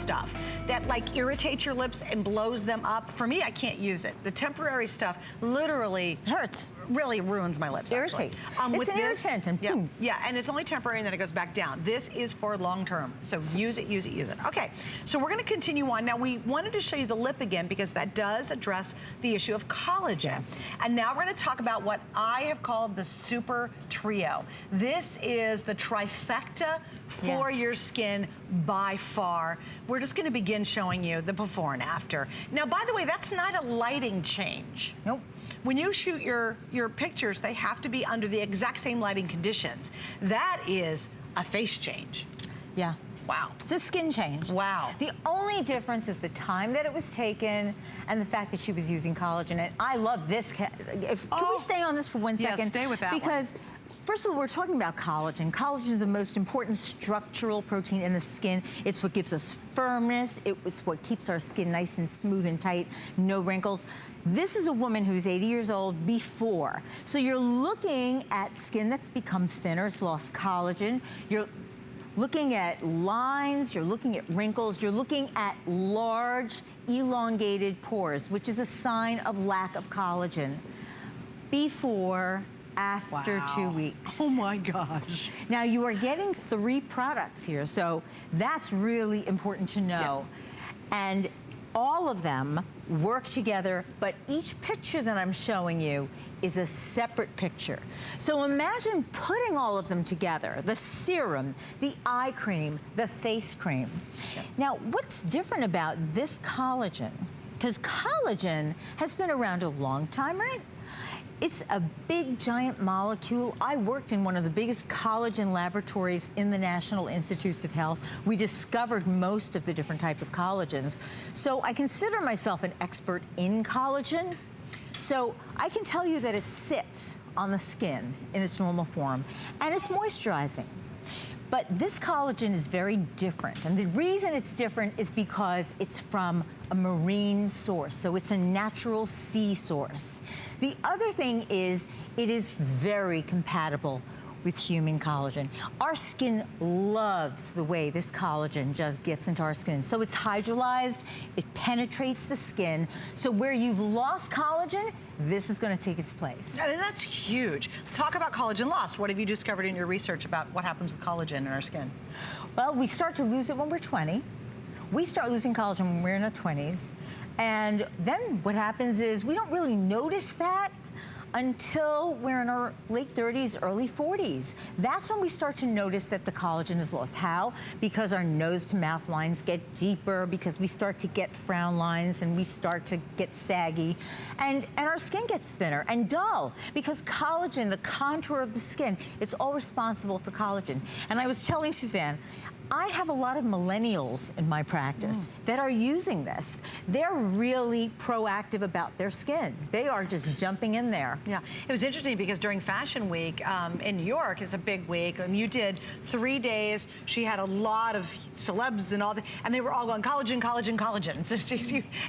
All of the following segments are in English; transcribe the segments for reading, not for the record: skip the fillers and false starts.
stuff that like irritates your lips and blows them up, for me, I can't use it. The temporary stuff literally hurts. Really ruins my lips. Irritates. With it's an irritant. And yeah, yeah, and it's only temporary and then it goes back down. This is for long term. So use it, use it, use it. Okay, so we're gonna continue on. Now we wanted to show you the lip again because that does address the issue of collagen. Yes. And now we're gonna talk about what I have called the super trio. This is the trifecta for your skin by far. We're just gonna begin showing you the before and after. Now, by the way, that's not a lighting change. Nope. When you shoot your pictures, they have to be under the exact same lighting conditions. That is a face change. Yeah. Wow. It's a skin change. Wow. The only difference is the time that it was taken and the fact that she was using collagen. And I love this. Can we stay on this for 1 second? Yeah, stay with that because first of all, we're talking about collagen. Collagen is the most important structural protein in the skin. It's what gives us firmness. It's what keeps our skin nice and smooth and tight, no wrinkles. This is a woman who's 80 years old before. So you're looking at skin that's become thinner, it's lost collagen. You're looking at lines, you're looking at wrinkles, you're looking at large, elongated pores, which is a sign of lack of collagen. Before, after 2 weeks. Oh my gosh. Now you are getting 3 products here, so that's really important to know. Yes. And all of them work together, but each picture that I'm showing you is a separate picture. So imagine putting all of them together, the serum, the eye cream, the face cream. Yeah. Now, what's different about this collagen? Because collagen has been around a long time, right? It's a big, giant molecule. I worked in one of the biggest collagen laboratories in the National Institutes of Health. We discovered most of the different types of collagens. So I consider myself an expert in collagen. So I can tell you that it sits on the skin in its normal form, and it's moisturizing. But this collagen is very different. And the reason it's different is because it's from a marine source. So it's a natural sea source. The other thing is it is very compatible with human collagen. Our skin loves the way this collagen just gets into our skin. So it's hydrolyzed, it penetrates the skin. So where you've lost collagen, this is gonna take its place. And that's huge. Talk about collagen loss. What have you discovered in your research about what happens with collagen in our skin? Well, we start to lose it when we're 20. We start losing collagen when we're in our 20s. And then what happens is we don't really notice that until we're in our late 30s, early 40s. That's when we start to notice that the collagen is lost. How? Because our nose to mouth lines get deeper, because we start to get frown lines and we start to get saggy, and our skin gets thinner and dull, because collagen, the contour of the skin, it's all responsible for collagen. And I was telling Suzanne, I have a lot of millennials in my practice that are using this. They're really proactive about their skin. They are just jumping in there. Yeah, it was interesting because during Fashion Week in New York, it's a big week, and you did 3 days. She had a lot of celebs and all that, and they were all going collagen, collagen, collagen. So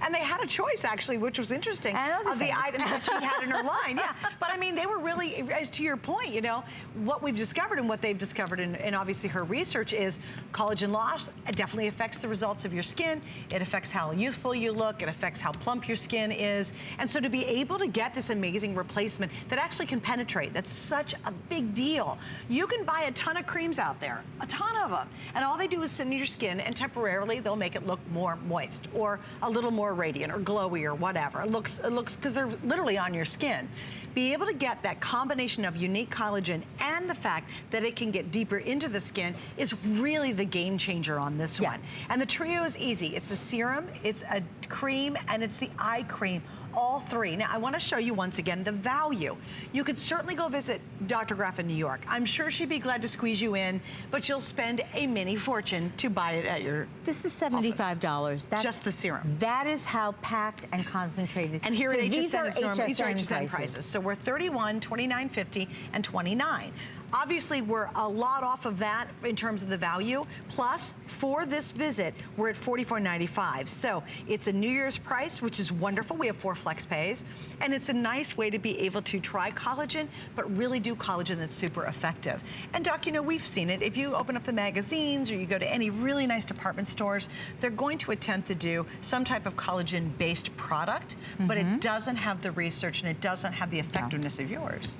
and they had a choice actually, which was interesting, of the items that she had in her line. Yeah, but I mean, they were really, to your point, you know, what we've discovered and what they've discovered, and obviously her research is collagen loss definitely affects the results of your skin. It affects how youthful you look. It affects how plump your skin is. And so to be able to get this amazing replacement that actually can penetrate, that's such a big deal. You can buy a ton of creams out there, a ton of them, and all they do is sit in your skin, and temporarily they'll make it look more moist or a little more radiant or glowy or whatever. It looks because they're literally on your skin. Be able to get that combination of unique collagen and the fact that it can get deeper into the skin is really the game changer on this one. And the trio is easy. It's a serum, it's a cream, and it's the eye cream. All 3. Now, I want to show you once again the value. You could certainly go visit Dr. Graf in New York. I'm sure she'd be glad to squeeze you in, but you'll spend a mini fortune to buy it at your This is $75. That's just the serum. That is how packed and concentrated. And here at HSN, these are HSN prices. So we're $31, $29.50, and $29. Obviously, we're a lot off of that in terms of the value. Plus, for this visit, we're at $44.95. So it's a New Year's price, which is wonderful. We have 4 flex pays. And it's a nice way to be able to try collagen, but really do collagen that's super effective. And Doc, you know, we've seen it. If you open up the magazines or you go to any really nice department stores, they're going to attempt to do some type of collagen-based product, but it doesn't have the research and it doesn't have the effectiveness of yours.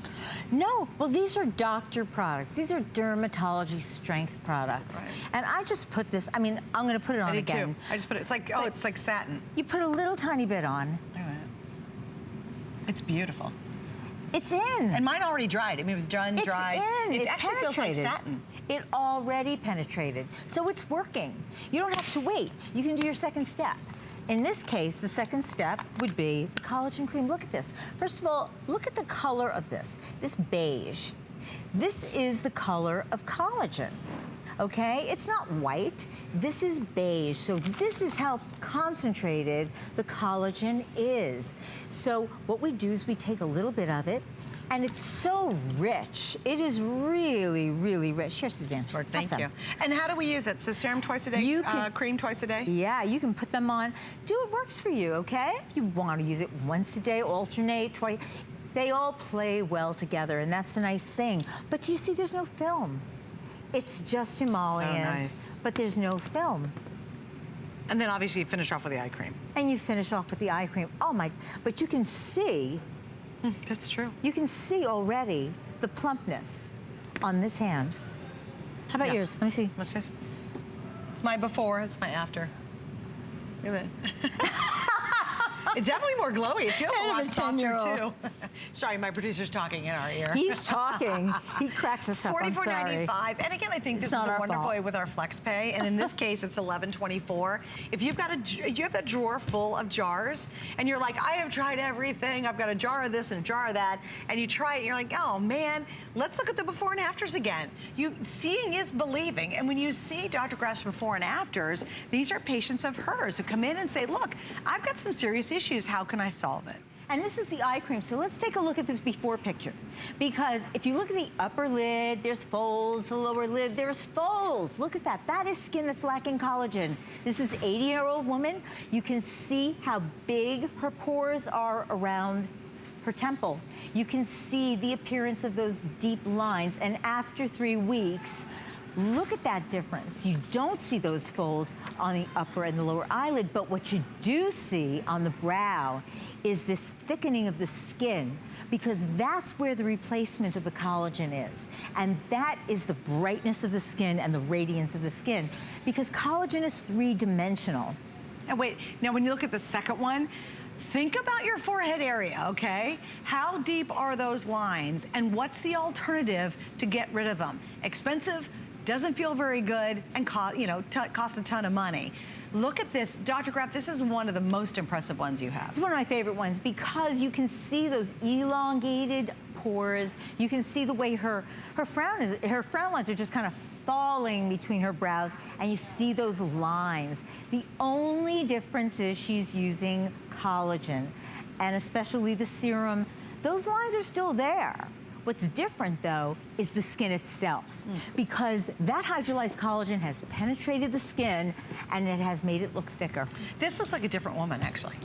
No, well, these are doctor products. These are dermatology strength products. Right. And I just put this, I mean, I'm gonna put it on again. Too. I just put it, it's like, oh, it's like satin. You put a little tiny bit on. Look at that. It's beautiful. It's in. And mine already dried. I mean, it was done, dried. It's in. It actually feels like satin. It already penetrated. So it's working. You don't have to wait. You can do your second step. In this case, the second step would be the collagen cream. Look at this. First of all, look at the color of this beige. This is the color of collagen, okay? It's not white, this is beige. So this is how concentrated the collagen is. So what we do is we take a little bit of it, and it's so rich. It is really, really rich. Here, Suzanne. Thank you. And how do we use it? So serum twice a day, cream twice a day? Yeah, you can put them on. Do what works for you, okay? You want to use it once a day, alternate, twice. They all play well together, and that's the nice thing. But you see, there's no film. It's just emollient, so nice. But there's no film. And then obviously you finish off with the eye cream. And you finish off with the eye cream. Oh my, but you can see. That's true. You can see already the plumpness on this hand. How about yours? Let me see. What's this? It's my before, it's my after. Look at it. It's definitely more glowy. It feels a lot softer too. Sorry, my producer's talking in our ear. He's talking. He cracks us up. I'm sorry. $44.95. And again, I think this is a wonderful way with our flex pay. And in this case, it's $11.24. If you've got you have that drawer full of jars, and you're like, I have tried everything. I've got a jar of this and a jar of that, and you try it, and you're like, oh man, let's look at the before and afters again. Seeing is believing, and when you see Dr. Graf's before and afters, these are patients of hers who come in and say, look, I've got some serious issues. How can I solve it? And this is the eye cream, so let's take a look at the before picture. Because if you look at the upper lid, there's folds, the lower lid, there's folds. Look at that, that is skin that's lacking collagen. This is an 80-year-old woman. You can see how big her pores are around her temple. You can see the appearance of those deep lines, and after 3 weeks, look at that difference. You don't see those folds on the upper and the lower eyelid, but what you do see on the brow is this thickening of the skin, because that's where the replacement of the collagen is. And that is the brightness of the skin and the radiance of the skin, because collagen is three-dimensional. And wait, now when you look at the second one, think about your forehead area, okay? How deep are those lines, and what's the alternative to get rid of them? Expensive, doesn't feel very good, and costs a ton of money. Look at this, Dr. Graf, this is one of the most impressive ones you have. It's one of my favorite ones because you can see those elongated pores. You can see the way her frown lines are just kind of falling between her brows, and you see those lines. The only difference is she's using collagen, and especially the serum. Those lines are still there. What's different, though, is the skin itself, because that hydrolyzed collagen has penetrated the skin, and it has made it look thicker. This looks like a different woman, actually.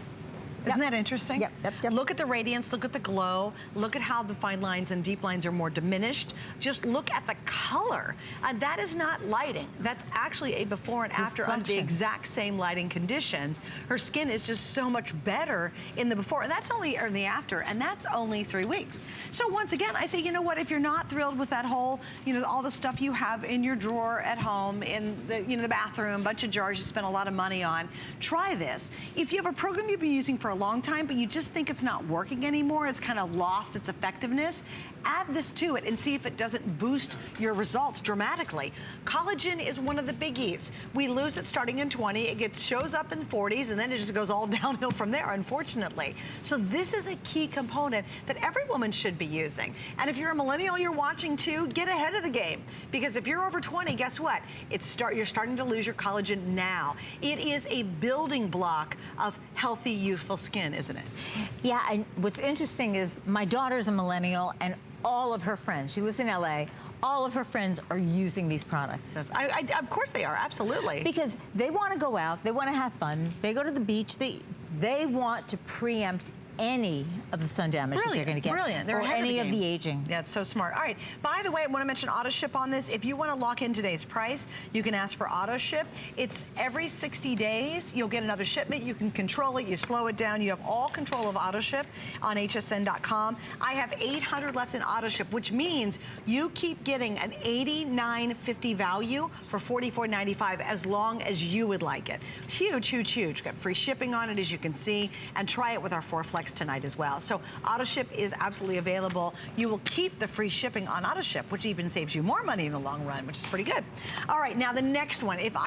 Isn't that interesting? Yep. Look at the radiance, look at the glow, look at how the fine lines and deep lines are more diminished. Just look at the color. That is not lighting. That's actually a before and after under the exact same lighting conditions. Her skin is just so much better in the before, and that's only, or in the after, and that's only 3 weeks. So once again, I say, you know what, if you're not thrilled with that whole, all the stuff you have in your drawer at home, in the, the bathroom, bunch of jars you spent a lot of money on, try this. If you have a program you've been using for a long time, but you just think it's not working anymore, it's kind of lost its effectiveness, add this to it and see if it doesn't boost your results dramatically. Collagen is one of the biggies. We lose it starting in 20, it shows up in 40s, and then it just goes all downhill from there, unfortunately. So this is a key component that every woman should be using. And if you're a millennial you're watching too, get ahead of the game. Because if you're over 20, guess what? You're starting to lose your collagen now. It is a building block of healthy, youthful skin, isn't it? Yeah, and what's interesting is my daughter's a millennial, and all of her friends, she lives in LA, all of her friends are using these products. Of course they are, absolutely. Because they want to go out, they want to have fun, they go to the beach, they want to preempt any of the sun damage that they're going to get. Brilliant. They're or ahead any of of the aging. Yeah, it's so smart. All right. By the way, I want to mention auto ship on this. If you want to lock in today's price, you can ask for auto ship. It's every 60 days. You'll get another shipment. You can control it. You slow it down. You have all control of auto ship on hsn.com. I have 800 left in auto ship, which means you keep getting an $89.50 value for $44.95 as long as you would like it. Huge, huge, huge. Got free shipping on it, as you can see, and try it with our 4 Flex tonight as well. So auto ship is absolutely available. You will keep the free shipping on auto ship, which even saves you more money in the long run, which is pretty good. All right, now the next one. If